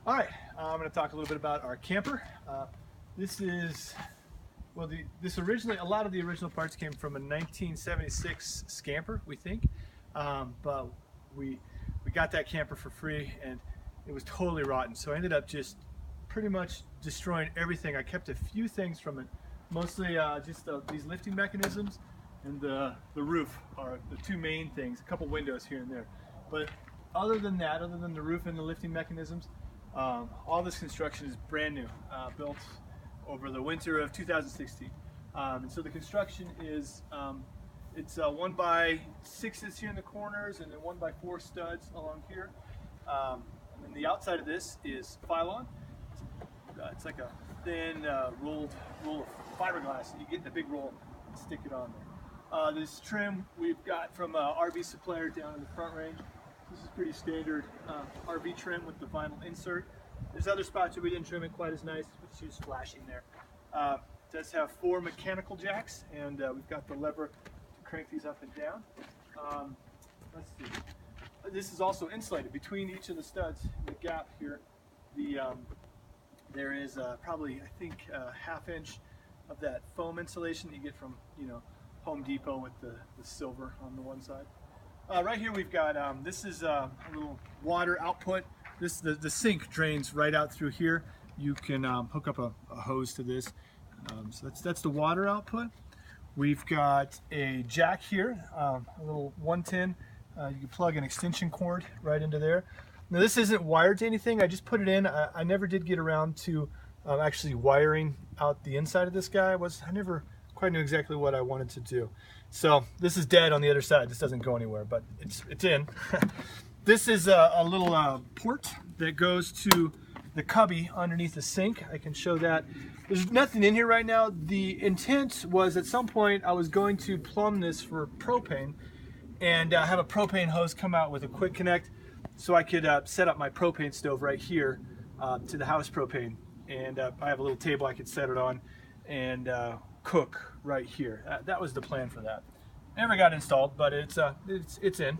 All right, I'm going to talk a little bit about our camper. This is, well, a lot of the original parts came from a 1976 Scamper, we think, but we got that camper for free and it was totally rotten. So I ended up just pretty much destroying everything. I kept a few things from it, mostly these lifting mechanisms and the roof are the two main things, a couple windows here and there. But other than that, other than the roof and the lifting mechanisms, all this construction is brand new, built over the winter of 2016. And so the construction is, it's 1x6s here in the corners and then 1x4 studs along here. And then the outside of this is Phylon. It's like a thin roll of fiberglass that you get in a big roll and stick it on there. This trim we've got from an RV supplier down in the Front Range. This is pretty standard RV trim with the vinyl insert. There's other spots where we didn't trim it quite as nice, but she was flashing there. It does have 4 mechanical jacks, and we've got the lever to crank these up and down. Let's see. This is also insulated between each of the studs. In the gap here, there is probably, I think, a ½ inch of that foam insulation that you get from, Home Depot with the silver on the one side. Right here we've got, this is a little water output. The sink drains right out through here. You can hook up a hose to this. So that's the water output. We've got a jack here, a little 110. You can plug an extension cord right into there. Now this isn't wired to anything. I just put it in. I never did get around to actually wiring out the inside of this guy. I never quite knew exactly what I wanted to do. So this is dead on the other side. This doesn't go anywhere, but it's in. This is a little port that goes to the cubby underneath the sink. I can show that. There's nothing in here right now. The intent was at some point I was going to plumb this for propane and have a propane hose come out with a quick connect so I could set up my propane stove right here to the house propane. And I have a little table I could set it on and cook right here. That was the plan for that. Never got installed, but it's in.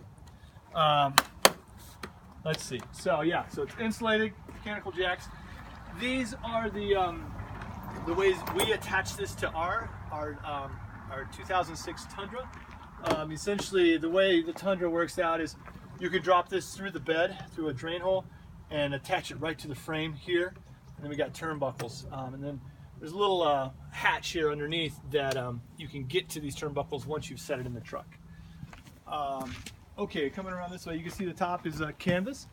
Let's see. So yeah, so it's insulated, mechanical jacks. These are the ways we attach this to our 2006 Tundra. Essentially, the way the Tundra works out is you could drop this through the bed, through a drain hole, and attach it right to the frame here. And then we got turnbuckles, and then there's a little hatch here underneath that you can get to these turnbuckles once you've set it in the truck. Okay, coming around this way, you can see the top is canvas.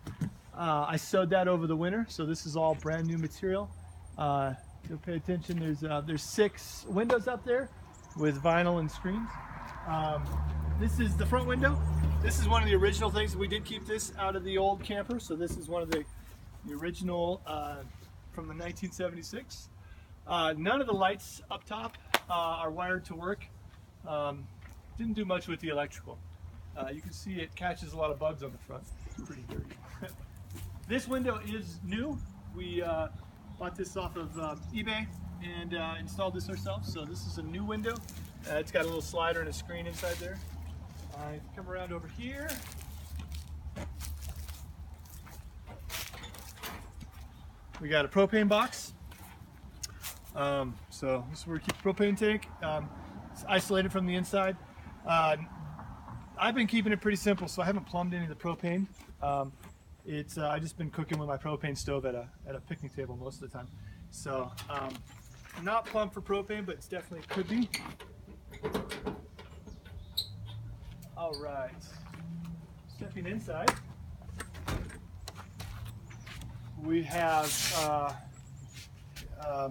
I sewed that over the winter, so this is all brand new material. You'll pay attention, there's 6 windows up there with vinyl and screens. This is the front window. This is one of the original things. We did keep this out of the old camper, so this is one of the original from the 1976. None of the lights up top are wired to work. Didn't do much with the electrical. You can see it catches a lot of bugs on the front. It's pretty dirty. This window is new. We bought this off of eBay and installed this ourselves. So this is a new window. It's got a little slider and a screen inside there. Come around over here. We got a propane box. So this is where we keep the propane tank. It's isolated from the inside. I've been keeping it pretty simple, so I haven't plumbed any of the propane. I've just been cooking with my propane stove at a picnic table most of the time. So not plumbed for propane, but it's definitely could be. All right, stepping inside, we have,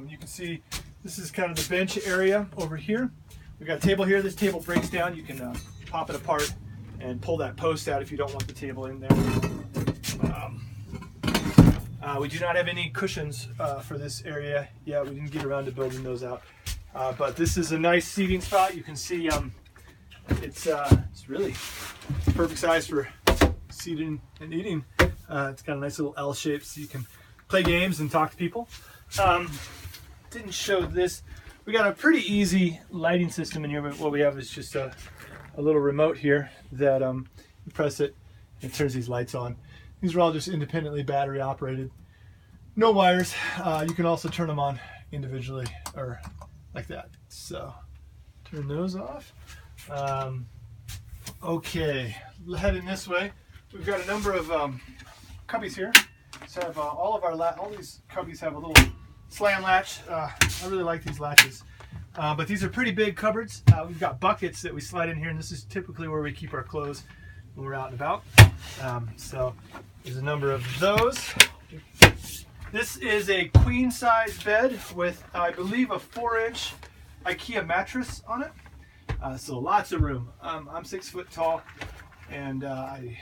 you can see this is kind of the bench area over here. We've got a table here. This table breaks down. You can pop it apart and pull that post out if you don't want the table in there. We do not have any cushions for this area. Yeah, we didn't get around to building those out. But this is a nice seating spot. You can see it's really perfect size for seating and eating. It's got a nice little L shape so you can play games and talk to people. Didn't show this. We got a pretty easy lighting system in here, but what we have is just a little remote here that you press it and it turns these lights on. These are all just independently battery operated. no wires. You can also turn them on individually or like that. So turn those off. Okay, heading this way. We've got a number of cubbies here. So have all these cubbies have a little slam latch. I really like these latches. But these are pretty big cupboards. We've got buckets that we slide in here, and this is typically where we keep our clothes when we're out and about. So there's a number of those. This is a queen size bed with, I believe, a 4-inch IKEA mattress on it. So lots of room. I'm 6 foot tall, and I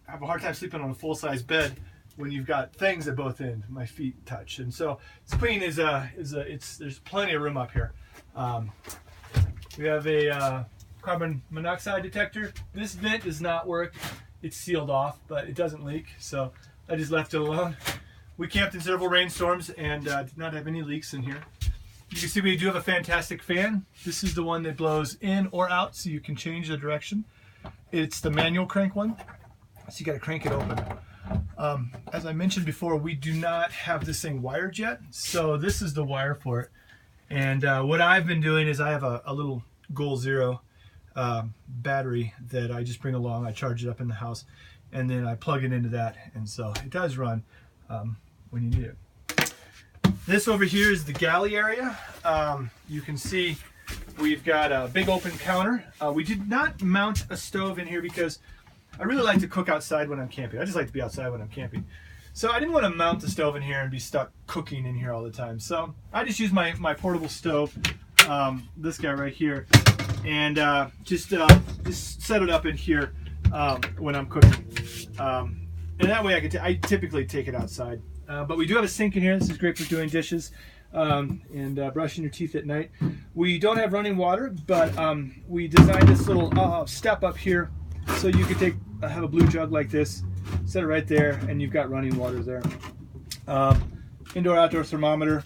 have a hard time sleeping on a full size bed when you've got things at both ends. My feet touch, and so this queen there's plenty of room up here. We have a carbon monoxide detector. This vent does not work. It's sealed off, but it doesn't leak, so I just left it alone. We camped in several rainstorms and did not have any leaks in here. You can see we do have a fantastic fan. This is the one that blows in or out, so you can change the direction. It's the manual crank one, so you got to crank it open. As I mentioned before, we do not have this thing wired yet, so this is the wire for it. And what I've been doing is I have a little Goal Zero battery that I just bring along. I charge it up in the house, and then I plug it into that, and so it does run when you need it. This over here is the galley area. You can see we've got a big open counter. We did not mount a stove in here because I really like to cook outside when I'm camping. I just like to be outside when I'm camping. So I didn't want to mount the stove in here and be stuck cooking in here all the time. So I just use my portable stove, this guy right here, and just set it up in here when I'm cooking. And that way I typically take it outside. But we do have a sink in here. This is great for doing dishes and brushing your teeth at night. We don't have running water, but we designed this little step up here so you could have a blue jug like this, set it right there, and you've got running water there. Indoor-outdoor thermometer.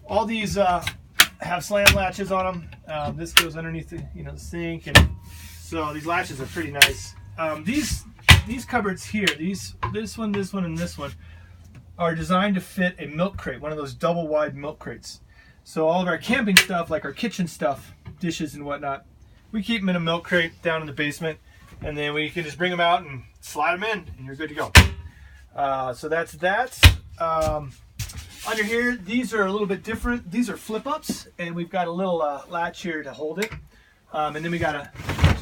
All these have slam latches on them. This goes underneath the sink, and so these latches are pretty nice. These cupboards here, this one, and this one, are designed to fit a milk crate, one of those double wide milk crates. So all of our camping stuff, like our kitchen stuff, dishes and whatnot, we keep them in a milk crate down in the basement, and then we can just bring them out and slide them in, and you're good to go. So that's that. Under here, these are a little bit different. These are flip-ups, and we've got a little latch here to hold it. And then we got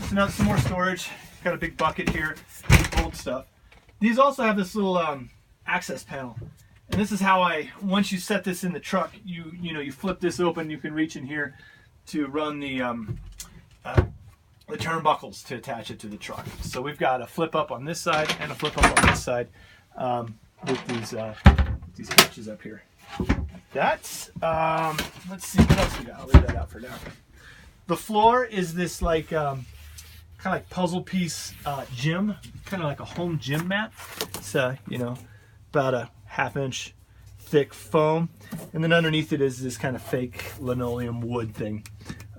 some more storage. Got a big bucket here to hold stuff. These also have this little access panel, and this is how once you set this in the truck, you flip this open, you can reach in here to run the turnbuckles to attach it to the truck. So we've got a flip up on this side and a flip up on this side with these hatches up here. That's let's see what else we got. I'll leave that out for now. The floor is this like kind of like puzzle piece gym, kind of like a home gym mat. It's about a 1/2 inch thick foam, and then underneath it is this kind of fake linoleum wood thing.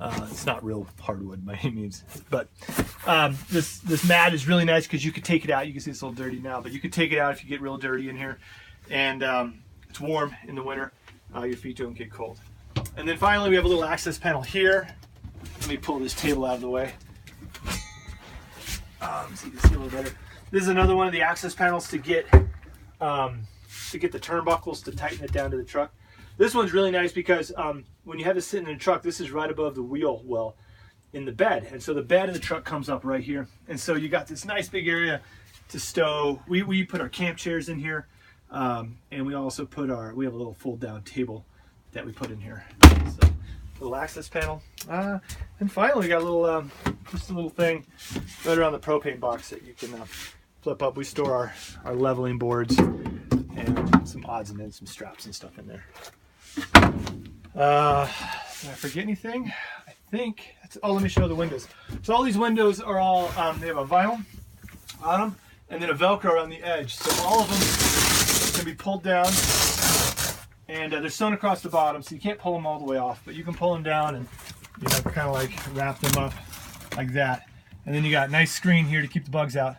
It's not real hardwood by any means, but this mat is really nice because you could take it out. You can see it's a little dirty now, but you could take it out if you get real dirty in here, and it's warm in the winter. Your feet don't get cold. And then finally, we have a little access panel here. Let me pull this table out of the way so you can see a little better. This is another one of the access panels to get the turnbuckles to tighten it down to the truck. This one's really nice because when you have this sitting in the truck, this is right above the wheel well in the bed, and so the bed of the truck comes up right here, and so you got this nice big area to stow. We put our camp chairs in here, and we also we have a little fold down table that we put in here. So, little access panel, and finally we got a little just a little thing right around the propane box that you can flip up. We store our leveling boards and some odds and ends, some straps and stuff in there. Did I forget anything? I think that's, let me show the windows. So all these windows are all they have a vinyl on them and then a Velcro around the edge. So all of them can be pulled down, and they're sewn across the bottom, so you can't pull them all the way off, but you can pull them down and kind of like wrap them up like that. And then you got a nice screen here to keep the bugs out.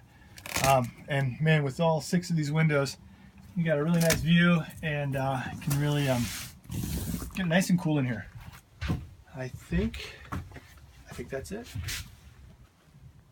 And man, with all 6 of these windows, You got a really nice view, and can really get nice and cool in here. I think that's it.